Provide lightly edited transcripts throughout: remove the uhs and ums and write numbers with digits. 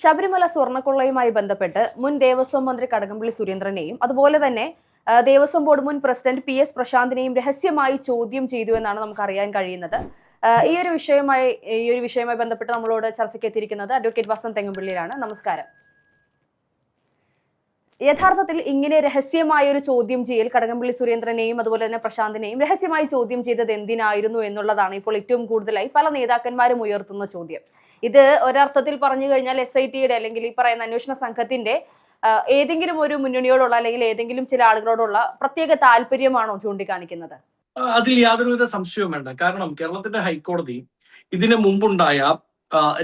ശബരിമല സ്വർണ്ണക്കൊള്ളയുമായി ബന്ധപ്പെട്ട് മുൻ ദേവസ്വം മന്ത്രി കടകംപള്ളി സുരേന്ദ്രനെയും അതുപോലെ തന്നെ ദേവസ്വം ബോർഡ് മുൻ പ്രസിഡന്റ് PS പ്രശാന്തിനെയും രഹസ്യമായി ചോദ്യം ചെയ്തു എന്നാണ് നമുക്ക് അറിയാൻ കഴിയുന്നത്. ഈ ഒരു വിഷയവുമായി ബന്ധപ്പെട്ട് നമ്മളോട് ചർച്ചയ്ക്ക് എത്തിയിരിക്കുന്നത് അഡ്വക്കേറ്റ് വസന്ത് തെങ്ങുംപള്ളിയിലാണ്. നമസ്കാരം. യഥാർത്ഥത്തിൽ ഇങ്ങനെ രഹസ്യമായ ഒരു ചോദ്യം ചെയ്യൽ കടകംപള്ളി സുരേന്ദ്രനെയും അതുപോലെ തന്നെ പ്രശാന്തിനെയും രഹസ്യമായി ചോദ്യം ചെയ്തത് എന്തിനായിരുന്നു എന്നുള്ളതാണ് ഇപ്പോൾ ഏറ്റവും കൂടുതലായി പല നേതാക്കന്മാരും ഉയർത്തുന്ന ചോദ്യം. ഇത് ഒരർത്ഥത്തിൽ പറഞ്ഞു കഴിഞ്ഞാൽ SITയുടെ അല്ലെങ്കിൽ ഈ പറയുന്ന അന്വേഷണ സംഘത്തിന്റെ ഏതെങ്കിലും ഒരു മുന്നണിയോടുള്ള അല്ലെങ്കിൽ ഏതെങ്കിലും ചില ആളുകളോടുള്ള പ്രത്യേക താല്പര്യമാണോ ചൂണ്ടിക്കാണിക്കുന്നത്? അതിൽ യാതൊരുവിധ സംശയവും വേണ്ട. കാരണം കേരളത്തിന്റെ ഹൈക്കോടതി ഇതിന് മുമ്പുണ്ടായ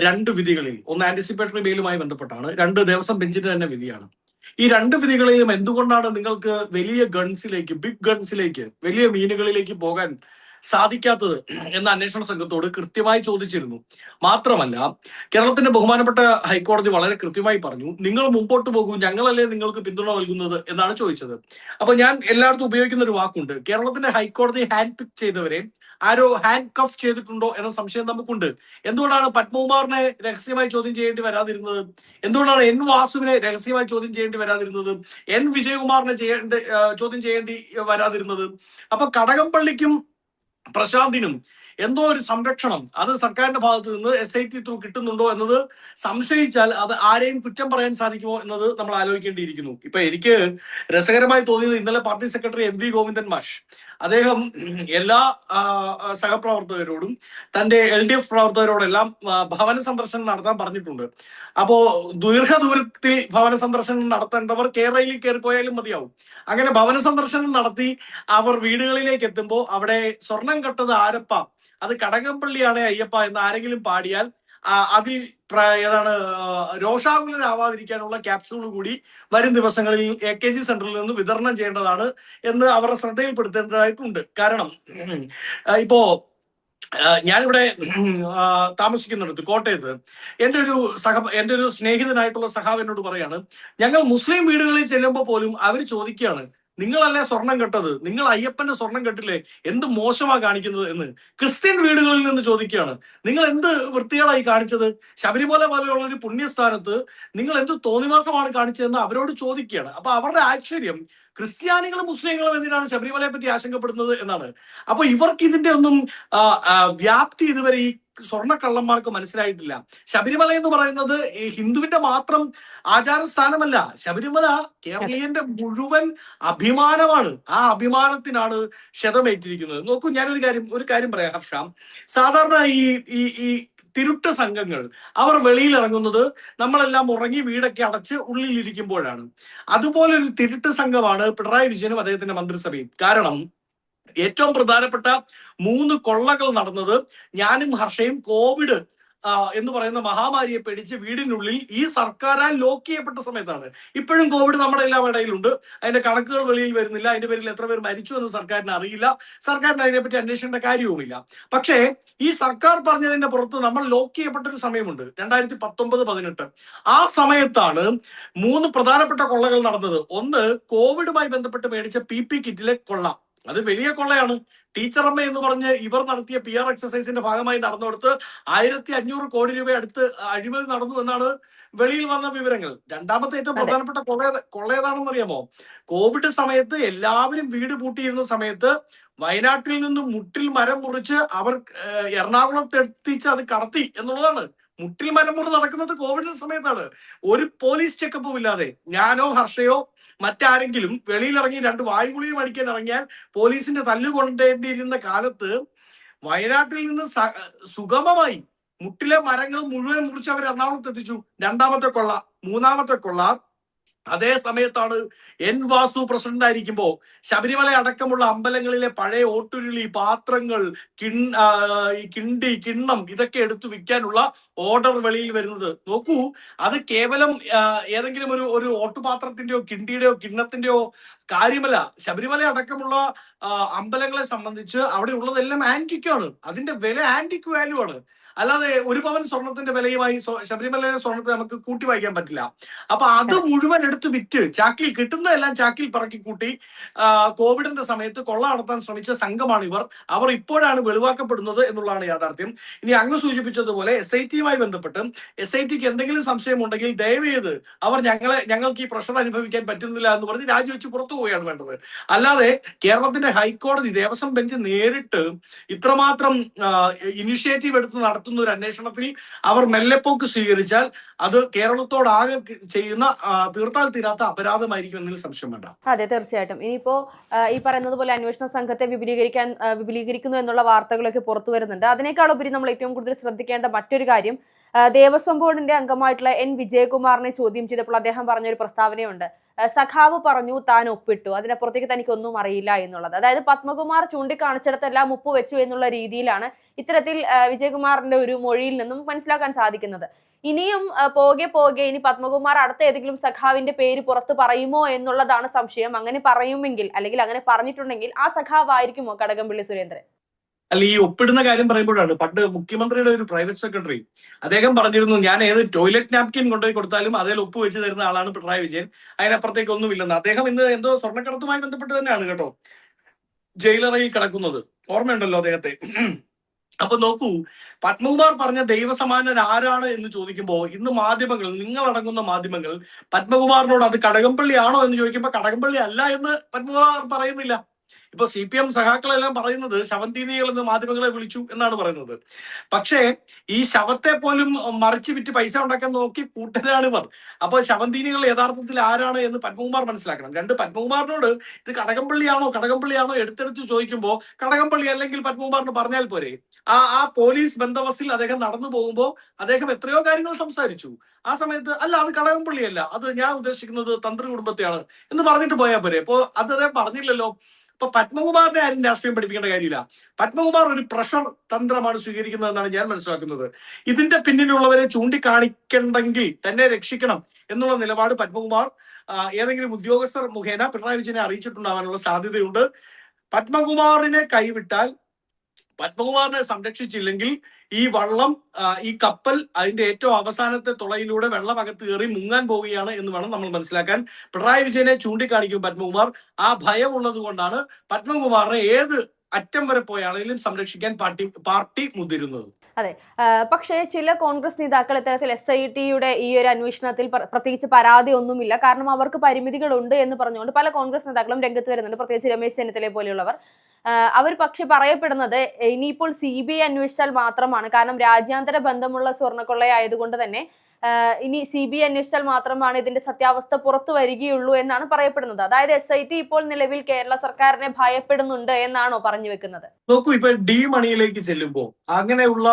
രണ്ട് വിധികളിൽ, ഒന്ന് ആന്റിസിപ്പേറ്ററി ബെയിലുമായി ബന്ധപ്പെട്ടാണ്, രണ്ട് ദേവസ്വം ബെഞ്ചിന്റെ തന്നെ വിധിയാണ്. ഈ രണ്ട് വിധികളിലും എന്തുകൊണ്ടാണ് നിങ്ങൾക്ക് വലിയ ഗൺസിലേക്ക്, ബിഗ് ഗൺസിലേക്ക്, വലിയ മീനുകളിലേക്ക് പോകാൻ സാധിക്കാത്തത് എന്ന അന്വേഷണ സംഘത്തോട് കൃത്യമായി ചോദിച്ചിരുന്നു. മാത്രമല്ല, കേരളത്തിന്റെ ബഹുമാനപ്പെട്ട ഹൈക്കോടതി വളരെ കൃത്യമായി പറഞ്ഞു, നിങ്ങൾ മുമ്പോട്ട് പോകൂ, ഞങ്ങളല്ലേ നിങ്ങൾക്ക് പിന്തുണ നൽകുന്നത് എന്നാണ് ചോദിച്ചത്. അപ്പൊ ഞാൻ എല്ലായിടത്തും ഉപയോഗിക്കുന്ന ഒരു വാക്കുണ്ട്, കേരളത്തിന്റെ ഹൈക്കോടതി ഹാൻഡ് പിക്ക് ചെയ്തവരെ ആരോ ഹാൻഡ് കഫ് ചെയ്തിട്ടുണ്ടോ എന്ന സംശയം നമുക്കുണ്ട്. എന്തുകൊണ്ടാണ് പത്മകുമാറിനെ രഹസ്യമായി ചോദ്യം ചെയ്യേണ്ടി വരാതിരുന്നത്? എന്തുകൊണ്ടാണ് N വാസുവിനെ രഹസ്യമായി ചോദ്യം ചെയ്യേണ്ടി വരാതിരുന്നത്? N വിജയകുമാറിനെ ചോദ്യം ചെയ്യേണ്ടി വരാതിരുന്നത്? അപ്പൊ കടകംപള്ളിക്കും പ്രശാന്തിനും എന്തോ ഒരു സംരക്ഷണം അത് സർക്കാരിന്റെ ഭാഗത്ത് നിന്ന് SIT ത്രൂ കിട്ടുന്നുണ്ടോ എന്നത് സംശയിച്ചാൽ അത് ആരെയും കുറ്റം പറയാൻ സാധിക്കുമോ എന്നത് നമ്മൾ ആലോചിക്കേണ്ടിയിരിക്കുന്നു. ഇപ്പൊ എനിക്ക് രസകരമായി തോന്നിയത്, ഇന്നലെ പാർട്ടി സെക്രട്ടറി MV ഗോവിന്ദൻ മാഷ് അദ്ദേഹം എല്ലാ സഹപ്രവർത്തകരോടും തന്റെ LDF പ്രവർത്തകരോടെല്ലാം ഭവന സന്ദർശനം നടത്താൻ പറഞ്ഞിട്ടുണ്ട്. അപ്പോ ദീർഘദൂരത്തിൽ ഭവന സന്ദർശനം നടത്തേണ്ടവർ കേരളയിൽ കയറിപ്പോയാലും മതിയാവും. അങ്ങനെ ഭവന സന്ദർശനം നടത്തി അവർ വീടുകളിലേക്ക് എത്തുമ്പോൾ അവിടെ സ്വർണം കട്ടത് ആരപ്പ, അത് കടകംപള്ളിയാണ് അയ്യപ്പ എന്ന് ആരെങ്കിലും പാടിയാൽ അതിൽ രോഷാകുലരാവാതിരിക്കാനുള്ള ക്യാപ്സ്യൂൾ കൂടി വരും ദിവസങ്ങളിൽ AKG സെന്ററിൽ നിന്ന് വിതരണം ചെയ്യേണ്ടതാണ് എന്ന് അവരുടെ ശ്രദ്ധയിൽപ്പെടുത്തേണ്ടതായിട്ടുണ്ട്. കാരണം ഇപ്പോ ഞാനിവിടെ താമസിക്കുന്നിടത്ത് കോട്ടയത്ത് എന്റെ ഒരു സ്നേഹിതനായിട്ടുള്ള സഖാവ് എന്നോട് പറയാണ്, ഞങ്ങൾ മുസ്ലിം വീടുകളിൽ ചെല്ലുമ്പോൾ പോലും അവർ ചോദിക്കുകയാണ്, നിങ്ങളല്ലേ സ്വർണം കെട്ടത്, നിങ്ങൾ അയ്യപ്പന്റെ സ്വർണം കെട്ടില്ലേ, എന്ത് മോശമാ കാണിക്കുന്നത് എന്ന്. ക്രിസ്ത്യൻ വീടുകളിൽ നിന്ന് ചോദിക്കുകയാണ്, നിങ്ങൾ എന്ത് വൃത്തികളായി കാണിച്ചത്, ശബരിമല പോലെയുള്ള ഒരു പുണ്യസ്ഥാനത്ത് നിങ്ങൾ എന്ത് തോന്നിവാസമാണ് കാണിച്ചതെന്ന് അവരോട് ചോദിക്കുകയാണ്. അപ്പൊ അവരുടെ ആശ്ചര്യം, ക്രിസ്ത്യാനികളും മുസ്ലിങ്ങളും എന്തിനാണ് ശബരിമലയെ പറ്റി ആശങ്കപ്പെടുന്നത് എന്നാണ്. അപ്പൊ ഇവർക്ക് ഇതിന്റെ ഒന്നും വ്യാപ്തി ഇതുവരെ ഈ സ്വർണ്ണക്കള്ളന്മാർക്ക് മനസ്സിലായിട്ടില്ല. ശബരിമല എന്ന് പറയുന്നത് ഹിന്ദുവിന്റെ മാത്രം ആചാരസ്ഥാനമല്ല. ശബരിമല കേരളീയന്റെ മുഴുവൻ അഭിമാനമാണ്. ആ അഭിമാനത്തിനാണ് ക്ഷതമേറ്റിരിക്കുന്നത്. നോക്കൂ, ഒരു കാര്യം പറയാം ഹർഷ. സാധാരണ ഈ തിരുട്ട സംഘങ്ങൾ അവർ വെളിയിൽ ഇറങ്ങുന്നത് നമ്മളെല്ലാം ഉറങ്ങി വീടൊക്കെ അടച്ച് ഉള്ളിലിരിക്കുമ്പോഴാണ്. അതുപോലെ ഒരു തിരുട്ട് സംഘമാണ് പിണറായി വിജയനും അദ്ദേഹത്തിന്റെ മന്ത്രിസഭയും. കാരണം ഏറ്റവും പ്രധാനപ്പെട്ട 3 കൊള്ളകൾ നടന്നത് ഞാനും ഹർഷയും കോവിഡ് എന്ന് പറയുന്ന മഹാമാരിയെ പേടിച്ച് വീടിനുള്ളിൽ ഈ സർക്കാരാൽ ലോക്ക് ചെയ്യപ്പെട്ട സമയത്താണ്. ഇപ്പോഴും കോവിഡ് നമ്മുടെ എല്ലാം ഇടയിലുണ്ട്. അതിന്റെ കണക്കുകൾ വെളിയിൽ വരുന്നില്ല. അതിന്റെ പേരിൽ എത്ര പേർ മരിച്ചു എന്ന് സർക്കാരിന് അറിയില്ല. സർക്കാരിന് അതിനെപ്പറ്റി അന്വേഷിക്കേണ്ട കാര്യവുമില്ല. പക്ഷേ ഈ സർക്കാർ പറഞ്ഞതിന്റെ പുറത്ത് നമ്മൾ ലോക്ക് ചെയ്യപ്പെട്ട ഒരു സമയമുണ്ട്, 2019-18. ആ സമയത്താണ് 3 പ്രധാനപ്പെട്ട കൊള്ളകൾ നടന്നത്. ഒന്ന്, കോവിഡുമായി ബന്ധപ്പെട്ട് മേടിച്ച PP കിറ്റിലെ കൊള്ള. അത് വലിയ കൊള്ളയാണ്. ടീച്ചറമ്മ എന്ന് പറഞ്ഞ് ഇവർ നടത്തിയ PR എക്സസൈസിന്റെ ഭാഗമായി നടന്നെടുത്ത് 1500 കോടി രൂപ അടുത്ത് അഴിമതി നടന്നു എന്നാണ് വെളിയിൽ വന്ന വിവരങ്ങൾ. രണ്ടാമത്തെ ഏറ്റവും പ്രധാനപ്പെട്ട കൊള്ള ഏതാണെന്ന് അറിയാമോ? കോവിഡ് സമയത്ത് എല്ലാവരും വീട് പൂട്ടിയിരുന്ന സമയത്ത് വയനാട്ടിൽ നിന്ന് മുട്ടിൽ മരം മുറിച്ച് അവർ എറണാകുളത്ത് എത്തിച്ച് അത് കടത്തി എന്നുള്ളതാണ്. മുട്ടിൽ മരം മുറി നടക്കുന്നത് കോവിഡിന്റെ സമയത്താണ്. ഒരു പോലീസ് ചെക്കപ്പും ഇല്ലാതെ ഞാനോ ഹർഷയോ മറ്റാരെങ്കിലും വെളിയിലിറങ്ങി 2 വായുഗുളിയും അടിക്കാൻ ഇറങ്ങിയാൽ പോലീസിന്റെ തല്ലുകൊണ്ടേണ്ടിയിരുന്ന കാലത്ത് വയനാട്ടിൽ നിന്ന് സുഗമമായി മുട്ടിലെ മരങ്ങൾ മുഴുവൻ മുറിച്ച് അവർ എറണാകുളത്ത് എത്തിച്ചു. രണ്ടാമത്തെ കൊള്ള. മൂന്നാമത്തെ കൊള്ള, അതേ സമയത്താണ് N വാസു പ്രസിഡന്റ് ആയിരിക്കുമ്പോ ശബരിമല അടക്കമുള്ള അമ്പലങ്ങളിലെ പഴയ ഓട്ടുരുളി, പാത്രങ്ങൾ, കിണ്ടി, കിണ്ണം ഇതൊക്കെ എടുത്തു വിൽക്കാനുള്ള ഓർഡർ വെളിയിൽ വരുന്നത്. നോക്കൂ, അത് കേവലം ഏതെങ്കിലും ഒരു ഓട്ടുപാത്രത്തിന്റെയോ കിണ്ടിയുടെയോ കിണ്ണത്തിന്റെയോ കാര്യമല്ല. ശബരിമല അടക്കമുള്ള അമ്പലങ്ങളെ സംബന്ധിച്ച് അവിടെ ഉള്ളതെല്ലാം ആന്റിക്കാണ്. അതിന്റെ വില ആന്റിക് വാല്യൂ ആണ്. അല്ലാതെ 1 പവൻ സ്വർണത്തിന്റെ വിലയുമായി ശബരിമലയിലെ സ്വർണത്തെ നമുക്ക് കൂട്ടി വായിക്കാൻ പറ്റില്ല. അപ്പൊ അത് മുഴുവൻ എടുത്ത് വിറ്റ് ചാക്കിൽ കിട്ടുന്നതെല്ലാം ചാക്കിൽ പറക്കി കൂട്ടി കോവിഡിന്റെ സമയത്ത് കൊള്ള നടത്താൻ ശ്രമിച്ച സംഘമാണ് ഇവർ. അവർ ഇപ്പോഴാണ് വെളിവാക്കപ്പെടുന്നത് എന്നുള്ളതാണ് യാഥാർത്ഥ്യം. ഇനി അങ്ങ് സൂചിപ്പിച്ചതുപോലെ SIT-യുമായി ബന്ധപ്പെട്ട് SIT-ക്ക് എന്തെങ്കിലും സംശയം ഉണ്ടെങ്കിൽ ദയവേത് അവർ ഞങ്ങൾക്ക് ഈ പ്രഷർ അനുഭവിക്കാൻ പറ്റുന്നില്ല എന്ന് പറഞ്ഞ് രാജിവെച്ച് പുറത്തു പോവുകയാണ് വേണ്ടത്. അല്ലാതെ കേരളത്തിന്റെ ഹൈക്കോടതി ദേവസ്വം ബെഞ്ച് നേരിട്ട് ഇത്രമാത്രം ഇനിഷ്യേറ്റീവ് എടുത്ത് നടത്തുന്ന ഒരു അന്വേഷണത്തിൽ അവർ മെല്ലെപ്പോക്ക് സ്വീകരിച്ചാൽ അത് കേരളത്തോടാകെ ചെയ്യുന്ന തീർത്താൽ തീരാത്ത അപരാധമായിരിക്കും എന്നതിൽ സംശയം വേണ്ട. അതെ, തീർച്ചയായിട്ടും. ഇനിയിപ്പോ ഈ പറയുന്നത് പോലെ അന്വേഷണ സംഘത്തെ വിപുലീകരിക്കുന്നു എന്നുള്ള വാർത്തകളൊക്കെ പുറത്തു വരുന്നുണ്ട്. അതിനേക്കാൾ ഉപരി നമ്മൾ ഏറ്റവും കൂടുതൽ ശ്രദ്ധിക്കേണ്ട മറ്റൊരു കാര്യം, ദേവസ്വം ബോർഡിന്റെ അംഗമായിട്ടുള്ള N വിജയകുമാറിനെ ചോദ്യം ചെയ്തപ്പോൾ അദ്ദേഹം പറഞ്ഞൊരു പ്രസ്താവനയുണ്ട്. സഖാവ് പറഞ്ഞു താൻ ഒപ്പിട്ടു, അതിനപ്പുറത്തേക്ക് തനിക്കൊന്നും അറിയില്ല എന്നുള്ളത്. അതായത് പത്മകുമാർ ചൂണ്ടിക്കാണിച്ചിടത്തെല്ലാം ഒപ്പുവെച്ചു എന്നുള്ള രീതിയിലാണ് ഇത്തരത്തിൽ വിജയകുമാറിന്റെ ഒരു മൊഴിയിൽ നിന്നും മനസ്സിലാക്കാൻ സാധിക്കുന്നത്. ഇനിയും പോകെ ഇനി പത്മകുമാർ അടുത്ത ഏതെങ്കിലും സഖാവിന്റെ പേര് പുറത്ത് പറയുമോ എന്നുള്ളതാണ് സംശയം. അങ്ങനെ പറയുമെങ്കിൽ, അല്ലെങ്കിൽ അങ്ങനെ പറഞ്ഞിട്ടുണ്ടെങ്കിൽ ആ സഖാവായിരിക്കുമോ കടകംപള്ളി സുരേന്ദ്രൻ? അല്ല, ഈ ഒപ്പിടുന്ന കാര്യം പറയുമ്പോഴാണ് പണ്ട് മുഖ്യമന്ത്രിയുടെ ഒരു പ്രൈവറ്റ് സെക്രട്ടറി അദ്ദേഹം പറഞ്ഞിരുന്നു, ഞാൻ ഏത് ടോയ്ലറ്റ് നാപ്കിൻ കൊണ്ടുപോയി കൊടുത്താലും അതിൽ ഒപ്പ് വെച്ച് തരുന്ന ആളാണ് പിണറായി വിജയൻ, അതിനപ്പുറത്തേക്ക് ഒന്നുമില്ലെന്ന്. അദ്ദേഹം ഇന്ന് എന്തോ സ്വർണ്ണക്കടത്തുമായി ബന്ധപ്പെട്ട് തന്നെയാണ് കേട്ടോ ജയിലറയിൽ കിടക്കുന്നത്. ഓർമ്മയുണ്ടല്ലോ അദ്ദേഹത്തെ. അപ്പൊ നോക്കൂ, പത്മകുമാർ പറഞ്ഞ ദൈവസമാനർ ആരാണ് എന്ന് ചോദിക്കുമ്പോൾ ഇന്ന് മാധ്യമങ്ങൾ, നിങ്ങളടങ്ങുന്ന മാധ്യമങ്ങൾ പത്മകുമാറിനോട് അത് കടകംപള്ളി ആണോ എന്ന് ചോദിക്കുമ്പോൾ കടകംപള്ളി അല്ല എന്ന് പത്മകുമാർ പറയുന്നില്ല. ഇപ്പൊ CPM സഖാക്കളെല്ലാം പറയുന്നത് ശവന്തീനികൾ എന്ന് മാധ്യമങ്ങളെ വിളിച്ചു എന്നാണ് പറയുന്നത്. പക്ഷേ ഈ ശവത്തെ പോലും മറിച്ച് വിറ്റ് പൈസ ഉണ്ടാക്കാൻ നോക്കി കൂട്ടരാണ് ഇവർ. അപ്പൊ ശവന്തീനികൾ യഥാർത്ഥത്തിൽ ആരാണ് എന്ന് പത്മകുമാർ മനസ്സിലാക്കണം. രണ്ട്, പത്മകുമാറിനോട് ഇത് കടകംപള്ളിയാണോ എടുത്തെടുത്ത് ചോദിക്കുമ്പോൾ കടകംപള്ളി അല്ലെങ്കിൽ പത്മകുമാറിന് പറഞ്ഞാൽ പോരെ. ആ പോലീസ് ബന്ദോബസ്തിൽ അദ്ദേഹം നടന്നു പോകുമ്പോൾ അദ്ദേഹം എത്രയോ കാര്യങ്ങൾ സംസാരിച്ചു. ആ സമയത്ത് അല്ല അത് കടകംപള്ളിയല്ല, അത് ഞാൻ ഉദ്ദേശിക്കുന്നത് തന്ത്രി കുടുംബത്തെയാണ് എന്ന് പറഞ്ഞിട്ട് പോയാൽ പോരെ. അപ്പോ അത് അദ്ദേഹം പറഞ്ഞില്ലല്ലോ. അപ്പൊ പത്മകുമാറിനെ ആരും രാഷ്ട്രീയം പഠിപ്പിക്കേണ്ട കാര്യമില്ല. പത്മകുമാർ ഒരു പ്രഷർ തന്ത്രമാണ് സ്വീകരിക്കുന്നതെന്നാണ് ഞാൻ മനസ്സിലാക്കുന്നത്. ഇതിന്റെ പിന്നിലുള്ളവരെ ചൂണ്ടിക്കാണിക്കണ്ടെങ്കിൽ തന്നെ രക്ഷിക്കണം എന്നുള്ള നിലപാട് പത്മകുമാർ ഏതെങ്കിലും ഉദ്യോഗസ്ഥർ മുഖേന പിണറായി വിജയനെ അറിയിച്ചിട്ടുണ്ടാവാനുള്ള സാധ്യതയുണ്ട്. പത്മകുമാറിനെ കൈവിട്ടാൽ, പത്മകുമാറിനെ സംരക്ഷിച്ചില്ലെങ്കിൽ ഈ വള്ളം, ഈ കപ്പൽ അതിന്റെ ഏറ്റവും അവസാനത്തെ തുളയിലൂടെ വെള്ളം അകത്ത് കയറി മുങ്ങാൻ പോവുകയാണ് എന്ന് വേണം നമ്മൾ മനസ്സിലാക്കാൻ. പിണറായി വിജയനെ ചൂണ്ടിക്കാണിക്കും പത്മകുമാർ. ആ ഭയം ഉള്ളത് കൊണ്ടാണ് പത്മകുമാറിനെ ഏത് അറ്റം വരെ പോയാണെങ്കിലും സംരക്ഷിക്കാൻ പാർട്ടി മുതിരുന്നത്. അതെ, പക്ഷേ ചില കോൺഗ്രസ് നേതാക്കൾ ഇത്തരത്തിൽ SIT-യുടെ ഈ ഒരു അന്വേഷണത്തിൽ പ്രത്യേകിച്ച് പരാതി ഒന്നുമില്ല, കാരണം അവർക്ക് പരിമിതികളുണ്ട് എന്ന് പറഞ്ഞുകൊണ്ട് പല കോൺഗ്രസ് നേതാക്കളും രംഗത്ത് വരുന്നുണ്ട്. പ്രത്യേകിച്ച് രമേശ് ചെന്നിത്തലയെ പോലെയുള്ളവർ. അവർ പക്ഷെ പറയപ്പെടുന്നത് ഇനിയിപ്പോൾ CBI അന്വേഷിച്ചാൽ മാത്രമാണ്, കാരണം രാജ്യാന്തര ബന്ധമുള്ള സ്വർണ്ണക്കൊള്ളയായതുകൊണ്ട് തന്നെ ഇനി CBI അന്വേഷിച്ചാൽ മാത്രമാണ് ഇതിന്റെ സത്യാവസ്ഥ പുറത്തു വരികയുള്ളൂ എന്നാണ് പറയപ്പെടുന്നത്. അതായത് SIT ഇപ്പോൾ നിലവിൽ കേരള സർക്കാരിനെ ഭയപ്പെടുന്നുണ്ട് എന്നാണോ പറഞ്ഞു വെക്കുന്നത്? നോക്കൂ, ഇപ്പൊ ഡി മണിയിലേക്ക് ചെല്ലുമ്പോൾ, അങ്ങനെയുള്ള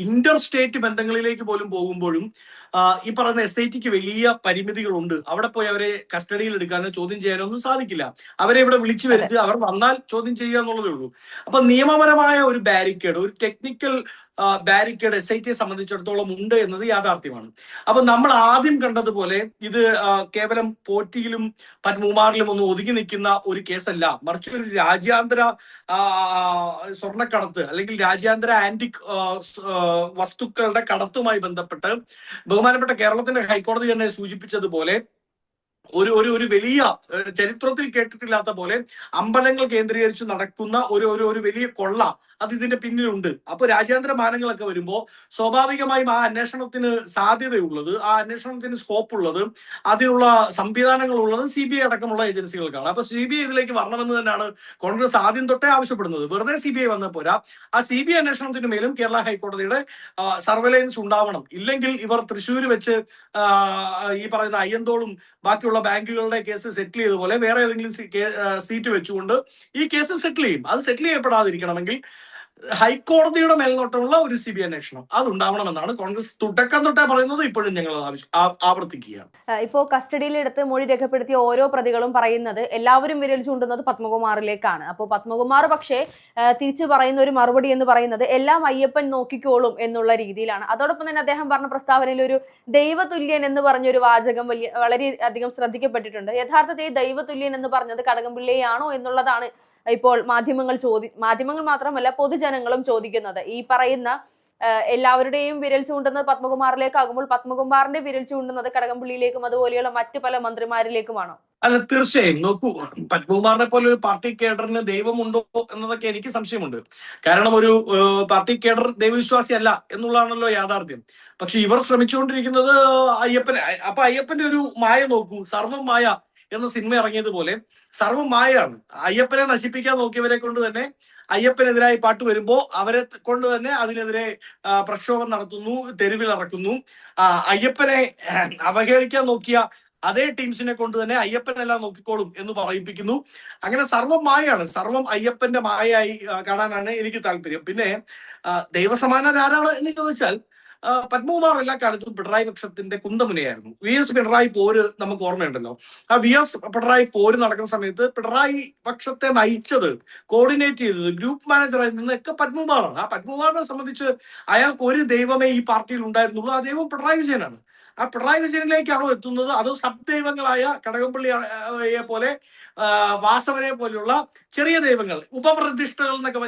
ഇന്റർ സ്റ്റേറ്റ് ബന്ധങ്ങളിലേക്ക് പോലും പോകുമ്പോഴും ഈ പറയുന്ന SIT-ക്ക് വലിയ പരിമിതികളുണ്ട്. അവിടെ പോയി അവരെ കസ്റ്റഡിയിൽ എടുക്കാനോ ചോദ്യം ചെയ്യാനോ ഒന്നും സാധിക്കില്ല. അവരെ ഇവിടെ വിളിച്ചു വരുത്തുക, അവർ വന്നാൽ ചോദ്യം ചെയ്യുക എന്നുള്ളതേ ഉള്ളൂ. അപ്പൊ നിയമപരമായ ഒരു ബാരിക്കേഡ്, ഒരു ടെക്നിക്കൽ ബാരിക്കേഡ് SIT-യെ സംബന്ധിച്ചിടത്തോളം ഉണ്ട് എന്നത് യാഥാർത്ഥ്യമാണ്. അപ്പൊ നമ്മൾ ആദ്യം കണ്ടതുപോലെ ഇത് കേവലം പോറ്റിയിലും പത്മകുമാറിലും ഒന്നും ഒതുങ്ങി നിൽക്കുന്ന ഒരു കേസല്ല, മറിച്ച് ഒരു രാജ്യാന്തര സ്വർണ്ണക്കടത്ത് അല്ലെങ്കിൽ രാജ്യാന്തര ആന്റിക് വസ്തുക്കളുടെ കടത്തുമായി ബന്ധപ്പെട്ട് ബഹുമാനപ്പെട്ട കേരളത്തിന്റെ ഹൈക്കോടതി തന്നെ സൂചിപ്പിച്ചതുപോലെ ഒരു വലിയ ചരിത്രത്തിൽ കേട്ടിട്ടില്ലാത്ത പോലെ അമ്പലങ്ങൾ കേന്ദ്രീകരിച്ച് നടക്കുന്ന ഒരു വലിയ കൊള്ള അത് ഇതിന്റെ പിന്നിലുണ്ട്. അപ്പൊ രാജ്യാന്തര മാനങ്ങളൊക്കെ വരുമ്പോൾ സ്വാഭാവികമായും ആ അന്വേഷണത്തിന് സാധ്യതയുള്ളത്, ആ അന്വേഷണത്തിന് സ്കോപ്പ് ഉള്ളത്, അതിനുള്ള സംവിധാനങ്ങൾ ഉള്ളത് CBI അടക്കമുള്ള ഏജൻസികൾക്കാണ്. അപ്പൊ CBI ഇതിലേക്ക് വരണമെന്ന് തന്നെയാണ് കോൺഗ്രസ് ആദ്യം തൊട്ടേ ആവശ്യപ്പെടുന്നത്. വെറുതെ CBI വന്ന പോരാ, ആ CBI അന്വേഷണത്തിന് മേലും കേരള ഹൈക്കോടതിയുടെ സർവൈലൻസ് ഉണ്ടാവണം. ഇല്ലെങ്കിൽ ഇവർ തൃശ്ശൂർ വെച്ച് ഈ പറയുന്ന അയ്യന്തോളും ബാക്കിയുള്ള ബാങ്കുകളുടെ കേസ് സെറ്റിൽ ചെയ്തതുപോലെ വേറെ ഏതെങ്കിലും സീറ്റ് വെച്ചുകൊണ്ട് ഈ കേസും സെറ്റിൽ ചെയ്യും. അത് സെറ്റിൽ ചെയ്യപ്പെടാതിരിക്കണമെങ്കിൽ ഹൈക്കോടതിയുടെ മേൽനോട്ടമുള്ള ഒരു CBI അന്വേഷണം അതുണ്ടാവണമെന്നാണ് കോൺഗ്രസ് തുടക്കം തൊട്ടേ പറയുന്നത്. ഇപ്പോഴും ഞങ്ങൾ ആവർത്തിക്കുകയാണ്. ഇപ്പോ കസ്റ്റഡിയിലെടുത്ത് മൊഴി രേഖപ്പെടുത്തിയ ഓരോ പ്രതികളും പറയുന്നത്, എല്ലാവരും വിരൽ ചൂണ്ടുന്നത് പത്മകുമാറിലേക്കാണ്. അപ്പോൾ പത്മകുമാർ പക്ഷേ തിരിച്ചു പറയുന്ന ഒരു മറുപടി എന്ന് പറയുന്നത് എല്ലാം അയ്യപ്പൻ നോക്കിക്കോളും എന്നുള്ള രീതിയിലാണ്. അതോടൊപ്പം തന്നെ അദ്ദേഹം പറഞ്ഞ പ്രസ്താവനയിൽ ഒരു ദൈവതുല്യൻ എന്ന് പറഞ്ഞൊരു വാചകം വളരെ അധികം ശ്രദ്ധിക്കപ്പെട്ടിട്ടുണ്ട്. യഥാർത്ഥത്തിൽ ദൈവതുല്യൻ എന്ന് പറഞ്ഞത് കടകംപള്ളിയാണോ എന്നുള്ളതാണ് ഇപ്പോൾ മാധ്യമങ്ങൾ മാത്രമല്ല പൊതുജനങ്ങളും ചോദിക്കുന്നത്. ഈ പറയുന്ന എല്ലാവരുടെയും വിരൽ ചൂണ്ടുന്നത് പത്മകുമാറിലേക്കാകുമ്പോൾ പത്മകുമാറിന്റെ വിരൽ ചൂണ്ടുന്നത് കടകംപള്ളിയിലേക്കും അതുപോലെയുള്ള മറ്റു പല മന്ത്രിമാരിലേക്കുമാണോ? അല്ല, തീർച്ചയായും. നോക്കൂ, പത്മകുമാറിനെ പോലെ ഒരു പാർട്ടി കേഡറിന് ദൈവമുണ്ടോ എന്നതൊക്കെ എനിക്ക് സംശയമുണ്ട്. കാരണം ഒരു പാർട്ടി കേഡർ ദൈവവിശ്വാസി അല്ല എന്നുള്ളതാണല്ലോ യാഥാർത്ഥ്യം. പക്ഷെ ഇവർ ശ്രമിച്ചുകൊണ്ടിരിക്കുന്നത് അയ്യപ്പനെ. അപ്പൊ അയ്യപ്പന്റെ ഒരു മായ നോക്കൂ. സർവം മായ എന്ന സിനിമ ഇറങ്ങിയതുപോലെ സർവം മായയാണ്. അയ്യപ്പനെ നശിപ്പിക്കാൻ നോക്കിയവരെ കൊണ്ട് തന്നെ അയ്യപ്പനെതിരായി പാട്ട് വരുമ്പോ അവരെ കൊണ്ട് തന്നെ അതിനെതിരെ പ്രക്ഷോഭം നടത്തുന്നു, തെരുവിൽ ഇറക്കുന്നു. അയ്യപ്പനെ അവഹേളിക്കാൻ നോക്കിയ അതേ ടീംസിനെ കൊണ്ട് തന്നെ അയ്യപ്പനെല്ലാം നോക്കിക്കോളും എന്ന് പറയിപ്പിക്കുന്നു. അങ്ങനെ സർവം മായയാണ്. സർവം അയ്യപ്പന്റെ മായയായി കാണാനാണ് എനിക്ക് താല്പര്യം. പിന്നെ ദൈവസമാനരാരാണ് എന്ന് ചോദിച്ചാൽ പത്മകുമാർ എല്ലാ കാലത്തും പിണറായി പക്ഷത്തിന്റെ കുന്തമുനയായിരുന്നു. VS പിണറായി പോര് നമുക്ക് ഓർമ്മയുണ്ടല്ലോ. ആ VS പിണറായി പോര് നടക്കുന്ന സമയത്ത് പിണറായി പക്ഷത്തെ നയിച്ചത്, കോർഡിനേറ്റ് ചെയ്തത്, ഗ്രൂപ്പ് മാനേജറായി നിന്നൊക്കെ പത്മകുമാറാണ്. ആ പത്മകുമാറിനെ സംബന്ധിച്ച് അയാൾക്ക് ഒരു ദൈവമേ ഈ പാർട്ടിയിൽ ഉണ്ടായിരുന്നുള്ളൂ. ആ ദൈവം പിണറായി വിജയനാണ്. ആ പിണറായി വിജയനിലേക്കാണോ എത്തുന്നത്, അതോ സബ്ദൈവങ്ങളായ കടകംപള്ളിയെ പോലെ വാസവനെ പോലെയുള്ള ചെറിയ ദൈവങ്ങൾ, ഉപപ്രതിഷ്ഠകൾ എന്നൊക്കെ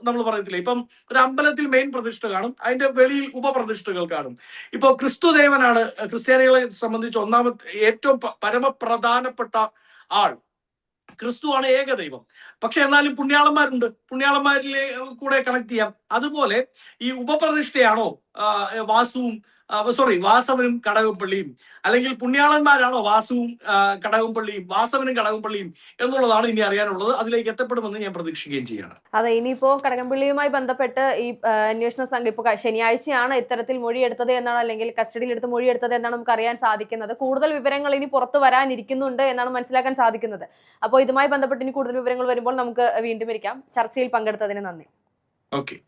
നമ്മൾ പറയത്തില്ലേ? ഇപ്പം ഒരു അമ്പലത്തിൽ മെയിൻ പ്രതിഷ്ഠ കാണും, അതിന്റെ വെളിയിൽ ഉപപ്രതിഷ്ഠകൾ കാണും. ഇപ്പൊ ക്രിസ്തു ദേവനാണ് ക്രിസ്ത്യാനികളെ സംബന്ധിച്ച് ഏറ്റവും പരമപ്രധാനപ്പെട്ട ആൾ. ക്രിസ്തുവാണ് ഏകദൈവം. പക്ഷെ എന്നാലും പുണ്യാളന്മാരുണ്ട്, പുണ്യാളന്മാരിലെ കൂടെ കണക്ട് ചെയ്യാം. അതുപോലെ ഈ ഉപപ്രതിഷ്ഠയാണോ വാസവനും കടകംപള്ളിയും, അല്ലെങ്കിൽ പുണ്യാളന്മാരാണോ വാസുവും കടകംപള്ളിയും, വാസവനും കടകംപള്ളിയും എന്നുള്ളതാണ് ഇനി അറിയാനുള്ളത്. അതിലേക്ക് എത്തപ്പെടുമെന്ന് ഞാൻ പ്രതീക്ഷിക്കുകയും ചെയ്യാണ്. അതെ, ഇനിയിപ്പോ കടകംപള്ളിയുമായി ബന്ധപ്പെട്ട് ഈ അന്വേഷണ സംഘം ഇപ്പൊ ശനിയാഴ്ചയാണ് ഇത്തരത്തിൽ മൊഴിയെടുത്തത് എന്നാണ്, അല്ലെങ്കിൽ കസ്റ്റഡിയിൽ എടുത്ത് മൊഴിയെടുത്തത് എന്നാണ് നമുക്ക് അറിയാൻ സാധിക്കുന്നത്. കൂടുതൽ വിവരങ്ങൾ ഇനി പുറത്തു വരാനിരിക്കുന്നുണ്ട് എന്നാണ് മനസ്സിലാക്കാൻ സാധിക്കുന്നത്. അപ്പോൾ ഇതുമായി ബന്ധപ്പെട്ട് ഇനി കൂടുതൽ വിവരങ്ങൾ വരുമ്പോൾ നമുക്ക് വീണ്ടും ഇരിക്കാം. ചർച്ചയിൽ പങ്കെടുത്തതിന് നന്ദി. ഓക്കെ.